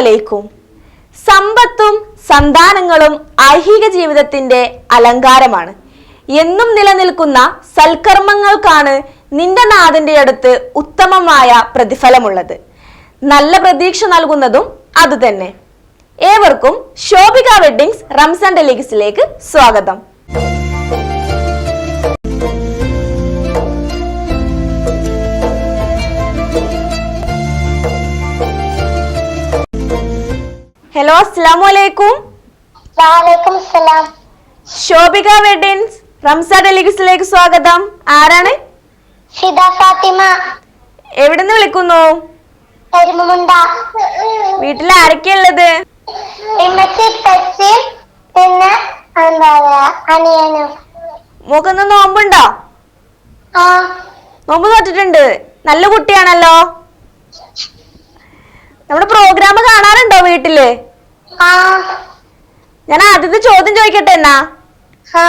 അലൈക്കും. സമ്പത്തും സന്താനങ്ങളും ഐഹിക ജീവിതത്തിന്റെ അലങ്കാരമാണ്. എന്നും നിലനിൽക്കുന്ന സൽക്കർമ്മങ്ങൾക്കാണ് നിന്റെ നാഥന്റെ അടുത്ത് ഉത്തമമായ പ്രതിഫലമുള്ളത്. നല്ല പ്രതീക്ഷ നൽകുന്നതും അതുതന്നെ. ഏവർക്കും ശോഭിക വെഡ്ഡിങ്സ് റംസാൻ ഡെലിഗസിലേക്ക് സ്വാഗതം. ഹലോ, അസ്സലാമു അലൈക്കും. വഅലൈക്കും സലാം. ശോഭിക വെഡ്ഡിങ്സ് റംസാൻ ഡെലിഗസിലേക്ക് സ്വാഗതം. ആരാണ്? ഫിദ ഫാത്തിമ. എവിടുന്ന് വിളിക്കുന്നു? എരുമുണ്ട. വീട്ടിൽ ആരൊക്കെയുള്ളത്? ഇമ്മച്ചി, തച്ചി, പിന്നെ അനിയനും. മോക്കൊന്ന് നോമ്പുണ്ടോ? ആ, നോമ്പ് നോറ്റിട്ടുണ്ട്. നല്ല കുട്ടിയാണല്ലോ. നമ്മുടെ പ്രോഗ്രാം കാണാറുണ്ടോ വീട്ടില്? ആ, ഞാൻ ആദ്യത്തെ ചോദ്യം ചോദിക്കട്ടെ എന്നാ? ആ.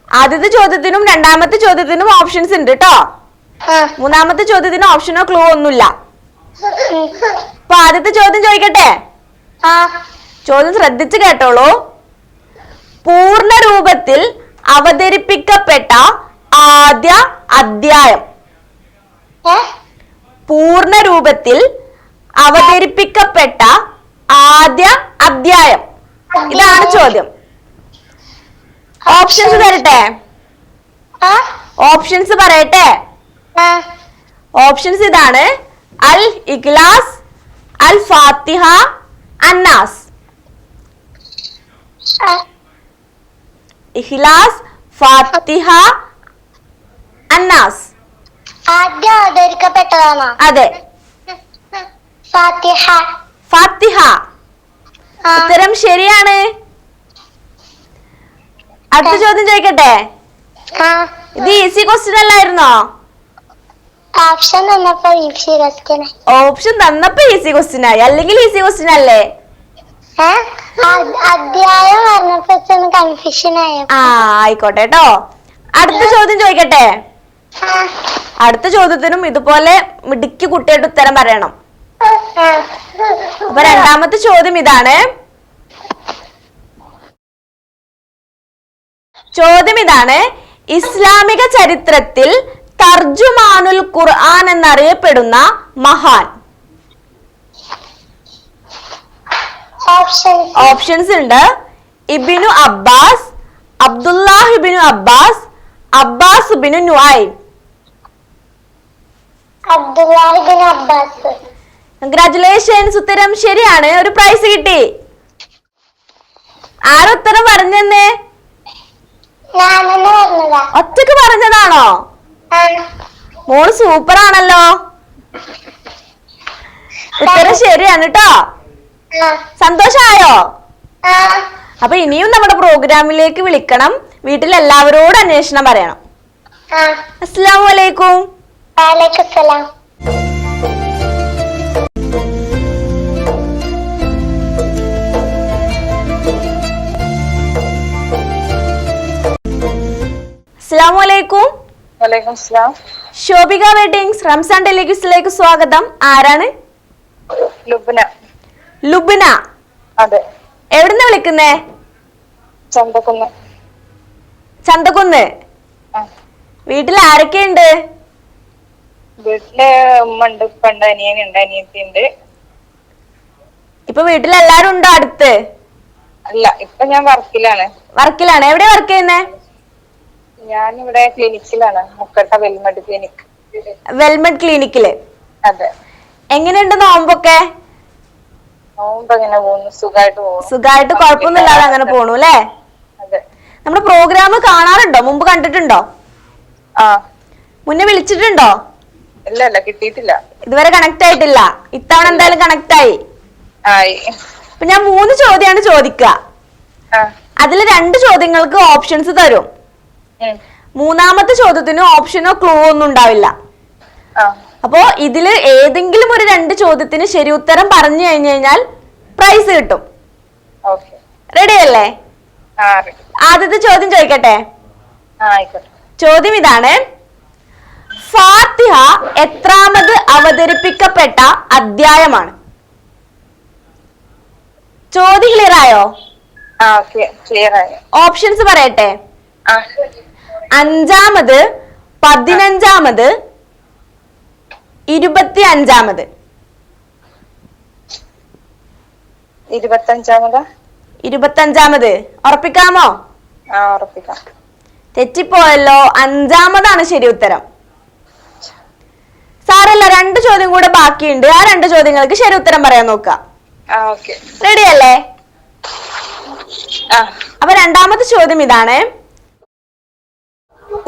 ആദ്യത്തെ ചോദ്യത്തിനും രണ്ടാമത്തെ ചോദ്യത്തിനും ഓപ്ഷൻസ് ഉണ്ട് കേട്ടോ. മൂന്നാമത്തെ ചോദ്യത്തിന് ഓപ്ഷനോ ക്ലൂ ഒന്നുമില്ല. അപ്പൊ ആദ്യത്തെ ചോദ്യം ചോദിക്കട്ടെ? ചോദ്യം ശ്രദ്ധിച്ചു കേട്ടോളൂ. പൂർണ്ണ രൂപത്തിൽ അവതരിപ്പിക്കപ്പെട്ട ആദ്യ അധ്യായം. പൂർണ്ണ രൂപത്തിൽ അവതരിപ്പിക്കപ്പെട്ട ആദ്യ അധ്യായം, ഇതാണ് ചോദ്യം. ഓപ്ഷൻസ് തരട്ടെ? ഓപ്ഷൻസ് പറയട്ടെ? ഓപ്ഷൻസ് ഇതാണ്: അൽ ഇഖ്ലാസ്, അൽ ഫാത്തിഹ, അന്നാസ്. ഇഖ്ലാസ്, ഫാത്തിഹ, അന്നാസ്. ആദ്യം അവതരിക്കപ്പെട്ടതാണോ? അതെ, ഫാത്തിഹ. ഫാത്തിഹ. ഉത്തരം ശരിയാണ്. അടുത്ത ചോദ്യം ചോദിക്കട്ടെ? ഇത് ഈസി ക്വസ്റ്റ്യൻ അല്ലായിരുന്നോ? ഓപ്ഷൻ തന്നപ്പോ ഈസി ക്വസ്റ്റ്യൻ. ഓപ്ഷൻ തന്നപ്പോ ഈസി ക്വസ്റ്റ്യൻ ആയി, അല്ലെങ്കിൽ ഈസി ക്വസ്റ്റ്യൻ അല്ലേ? അധ്യായം പറഞ്ഞപ്പോ കൺഫ്യൂഷൻ ആയോ? ആയിക്കോട്ടെ കേട്ടോ. അടുത്ത ചോദ്യം ചോദിക്കട്ടെ? അടുത്ത ചോദ്യത്തിനും ഇതുപോലെ മിടുക്കി കുട്ടിയായിട്ട് ഉത്തരം പറയണം. അപ്പൊ രണ്ടാമത്തെ ചോദ്യം ഇതാണ്. ഇസ്ലാമിക ചരിത്രത്തിൽ തർജുമാനുൽ ഖുർആൻ എന്നറിയപ്പെടുന്ന മഹാൻ. ഓപ്ഷൻസ് ഉണ്ട്: ibn Abbas, Abdullah ibn Abbas, Abbas ibn Nuaim. Abdullah ibn Abbas. Congratulations, ഉത്തരം ശരിയാണ്. ഒരു പ്രൈസ് കിട്ടി. ആരുത്തരം പറഞ്ഞെന്നേ? ഒറ്റക്ക് പറഞ്ഞതാണോ? മോള് സൂപ്പർ ആണല്ലോ. ഉത്തരം ശരിയാണ് കേട്ടോ. സന്തോഷായോ? അപ്പൊ ഇനിയും നമ്മുടെ പ്രോഗ്രാമിലേക്ക് വിളിക്കണം. വീട്ടിൽ എല്ലാവരോടും അന്വേഷണം പറയണം. അസ്സലാമു അലൈക്കും. വഅലൈക്കും സലാം. അസ്സലാമു അലൈക്കും. വലൈക്കും സലാം. ശോഭിക വെഡ്ഡിങ്സ് റംസാൻ ഡെലിഗസിലേക്ക് സ്വാഗതം. ആരാണ്? ലുബ്ന. ലുബ്ന. അതെ. എവിടുന്ന് വിളിക്കുന്നേ? ചന്തക്കുന്ന്. ചന്തക്കുന്ന്. വീട്ടിൽ ആരൊക്കെയുണ്ട്? വീട്ടില് ഉമ്മ ഉണ്ട്, ഉപ്പ ഉണ്ട്, അനിയനുണ്ട്, അനിയത്തി ഉണ്ട്. ഇപ്പൊ വീട്ടിലെല്ലാരും ഉണ്ടോ അടുത്ത്? അല്ല, ഇപ്പൊ ഞാൻ വർക്കിലാണ്. വർക്കിലാണ്. എവിടെ വർക്ക് ചെയ്യുന്നേ? ഞാനിവിടെ ക്ലിനിക്കിലാണ്, മുക്കട്ട വെൽമഡ് ക്ലിനിക്. വെൽമഡ് ക്ലിനിക്കില്. അതെ. എങ്ങനെയുണ്ട് നോമ്പൊക്കെ? നോമ്പ് എങ്ങനെ പോകുന്നു? സുഖമായിട്ട് പോകുന്നു. സുഖമായിട്ട്, കുഴപ്പമൊന്നുമില്ലാതെ അങ്ങനെ പോണു അല്ലേ? അതെ. നമ്മുടെ പ്രോഗ്രാം കാണാറുണ്ടോ? മുമ്പ് കണ്ടിട്ടുണ്ടോ? മുന്നേ വിളിച്ചിട്ടുണ്ടോ? ഇല്ല, കിട്ടിയിട്ടില്ല. ഇതുവരെ കണക്ട് ആയിട്ടില്ല. ഇത്തവണ എന്തായാലും കണക്ട് ആയി. അപ്പൊ ഞാൻ 3 ചോദ്യമാണ് ചോദിക്കുക. അതിൽ 2 ചോദ്യങ്ങൾക്ക് ഓപ്ഷൻസ് തരും. മൂന്നാമത്തെ ചോദ്യത്തിന് ഓപ്ഷനോ ക്ലൂ ഒന്നും ഉണ്ടാവില്ല. അപ്പോ ഇതില് ഏതെങ്കിലും ഒരു 2 ചോദ്യത്തിന് ശരി ഉത്തരം പറഞ്ഞു കഴിഞ്ഞു കഴിഞ്ഞാൽ പ്രൈസ് കിട്ടും. റെഡി അല്ലേ? ആദ്യത്തെ ചോദ്യം ചോദിക്കട്ടെ? ചോദ്യം ഇതാണ്: ഫാത്തിഹ എത്രാമത് അവതരിപ്പിക്കപ്പെട്ട അധ്യായമാണ്? ചോദ്യം ക്ലിയർ ആയോ? ക്ലിയർ ആയി. ഓപ്ഷൻസ് പറയട്ടെ. ആ 5-ാമത്, 15-ാമത്, 25-ാമത്. 25-ാമതാ? 25-ാമത് ഉറപ്പിക്കാമോ? ഉറപ്പിക്കാം. തെറ്റിപ്പോയല്ലോ, 5-ാമതാണ് ശരി ഉത്തരം. സാരല്ല, 2 ചോദ്യം കൂടെ ബാക്കിയുണ്ട്. ആ 2 ചോദ്യങ്ങൾക്ക് ശരി ഉത്തരം പറയാൻ നോക്കാം. റെഡി അല്ലേ? അപ്പൊ 2ാമത്തെ ചോദ്യം ഇതാണ്.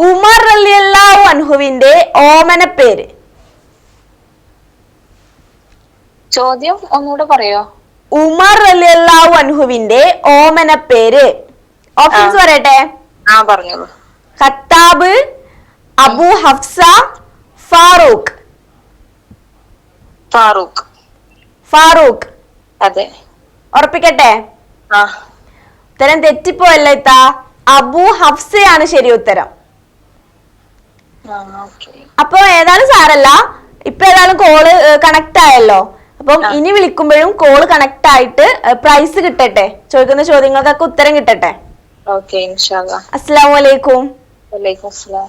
ഉമർ റളിയല്ലാഹു അൻഹുവിന്റെ ഓമന പേര്. ചോദ്യം ഒന്നുകൂടെ പറയോ? ഉമർ റളിയല്ലാഹു അൻഹുവിന്റെ ഓമന പേര്. ഓപ്ഷൻസ് പറയട്ടെ. പറഞ്ഞോളൂ. ഖത്താബ്, അബു ഹഫ്സ, ഫാറൂഖ്. ഫാറൂഖ്. അതെ. ഉറപ്പിക്കട്ടെ? ഉത്തരം തെറ്റിപ്പോയല്ലോ ഇത്ത. അബു ഹഫ്സയാണ് ശരി ഉത്തരം. അപ്പൊ ഏതായാലും സാരല്ല, ഇപ്പൊ ഏതായാലും കോള് കണക്ട് ആയല്ലോ. അപ്പം ഇനി വിളിക്കുമ്പോഴും കോള് കണക്ട് ആയിട്ട് പ്രൈസ് കിട്ടട്ടെ, ചോദിക്കുന്ന ചോദ്യങ്ങൾക്കൊക്കെ ഉത്തരം കിട്ടട്ടെ. ഓക്കെ, ഇൻഷാ അല്ലാഹ്. അസ്സലാമു അലൈക്കും. വലൈക്കും അസ്സലാം.